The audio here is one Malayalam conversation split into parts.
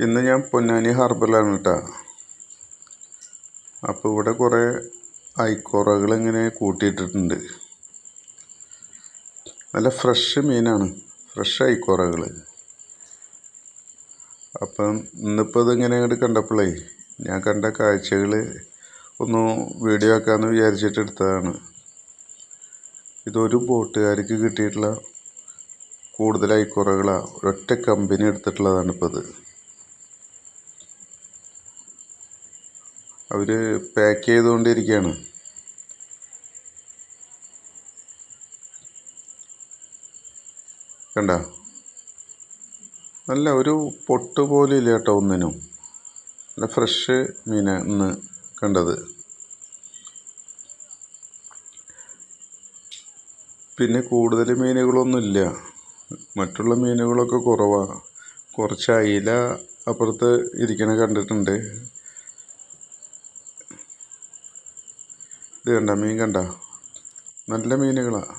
ഇന്ന് ഞാൻ പൊന്നാനി ഹാർബറിലാണ് കേട്ടോ. അപ്പോൾ ഇവിടെ കുറേ ഐക്കോറകൾ ഇങ്ങനെ കൂട്ടിയിട്ടിട്ടുണ്ട്. നല്ല ഫ്രഷ് മീനാണ്, ഫ്രഷ് ഐക്കോറകൾ. അപ്പം ഇന്നിപ്പോൾ ഇതിങ്ങനെ അങ്ങോട്ട് കണ്ടപ്പോഴേ ഞാൻ കണ്ട കാഴ്ചകൾ ഒന്ന് വീഡിയോ ആക്കാമെന്ന് വിചാരിച്ചിട്ട് എടുത്തതാണ്. ഇതൊരു ബോട്ടുകാർക്ക് കിട്ടിയിട്ടുള്ള കൂടുതൽ ഐക്കോറകളാണ്. ഒരൊറ്റ കമ്പനി എടുത്തിട്ടുള്ളതാണ് ഇപ്പോൾ ഇത്. അവർ പാക്ക് ചെയ്തുകൊണ്ടിരിക്കുകയാണ്. കണ്ട, നല്ല ഒരു പൊട്ട് പോലും ഇല്ല കേട്ടോ ഒന്നിനും. നല്ല ഫ്രഷ് മീനാണ് ഇന്ന് കണ്ടത്. പിന്നെ കൂടുതൽ മീനുകളൊന്നുമില്ല, മറ്റുള്ള മീനുകളൊക്കെ കുറവാണ്. കുറച്ച് അയില അപ്പുറത്ത് ഇരിക്കണ കണ്ടിട്ടുണ്ട്. ഇത് കണ്ട, മീൻ കണ്ട, നല്ല മീനുകളാണ്.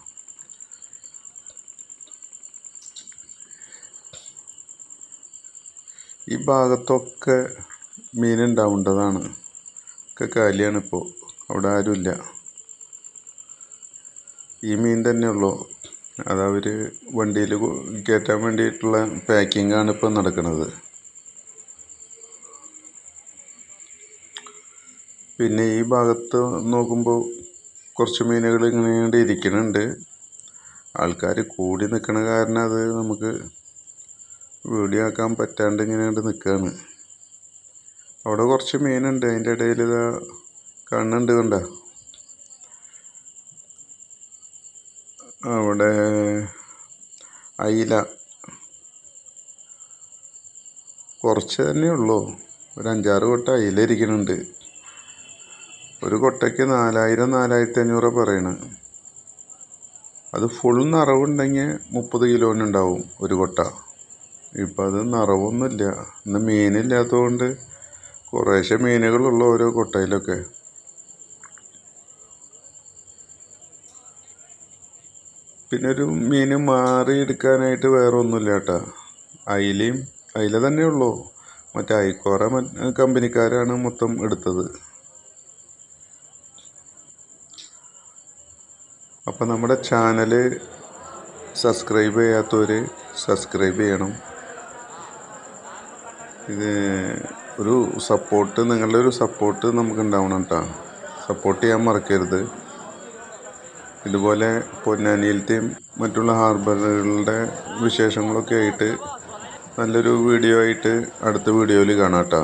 ഈ ഭാഗത്തൊക്കെ മീനുണ്ടാവേണ്ടതാണ്, ഒക്കെ കാലിയാണിപ്പോൾ. അവിടെ ആരുമില്ല. ഈ മീൻ തന്നെയുള്ളൂ. അതവർ വണ്ടിയിൽ കയറ്റാൻ വേണ്ടിയിട്ടുള്ള പാക്കിങ്ങാണ് ഇപ്പോൾ നടക്കുന്നത്. പിന്നെ ഈ ഭാഗത്ത് നോക്കുമ്പോൾ കുറച്ച് മീനുകൾ ഇങ്ങനെ ഇരിക്കുന്നുണ്ട്. ആൾക്കാർ കൂടി നിൽക്കണ കാരണം അത് നമുക്ക് വീഡിയോ ആക്കാൻ പറ്റാണ്ട് ഇങ്ങനെ നിൽക്കുകയാണ്. അവിടെ കുറച്ച് മീനുണ്ട്, അതിൻ്റെ ഇടയിൽ ഇതാ കണ്ണുണ്ട്. കണ്ട, അവിടെ അയില കുറച്ച് തന്നെ ഉള്ളൂ. ഒരു 5-6 കൊട്ട അയില ഇരിക്കുന്നുണ്ട്. ഒരു കൊട്ടയ്ക്ക് 4000-4500 പറയണ. അത് ഫുൾ നിറവുണ്ടെങ്കിൽ 30 കിലോനുണ്ടാവും ഒരു കൊട്ട. ഇപ്പം അത് നിറവൊന്നുമില്ല. ഇന്ന് മീനില്ലാത്തതുകൊണ്ട് കുറേശ്ശെ മീനുകളുള്ള ഓരോ കൊട്ടയിലൊക്കെ. പിന്നെ ഒരു മീൻ മാറി എടുക്കാനായിട്ട് വേറെ ഒന്നുമില്ല കേട്ടോ. അയില തന്നെ ഉള്ളൂ. മറ്റേ ഐക്കോറ കമ്പനിക്കാരാണ് മൊത്തം എടുത്തത്. അപ്പം നമ്മുടെ ചാനൽ സബ്സ്ക്രൈബ് ചെയ്യാത്തവർ സബ്സ്ക്രൈബ് ചെയ്യണം. ഇത് ഒരു സപ്പോർട്ട്, നിങ്ങളുടെ ഒരു സപ്പോർട്ട് നമുക്ക് ഉണ്ടാവണം കേട്ടോ. സപ്പോർട്ട് ചെയ്യാൻ മറക്കരുത്. ഇതുപോലെ പൊന്നാനിയിലത്തെയും മറ്റുള്ള ഹാർബറുകളുടെ വിശേഷങ്ങളൊക്കെ ആയിട്ട് നല്ലൊരു വീഡിയോ ആയിട്ട് അടുത്ത വീഡിയോയിൽ കാണാം കേട്ടോ.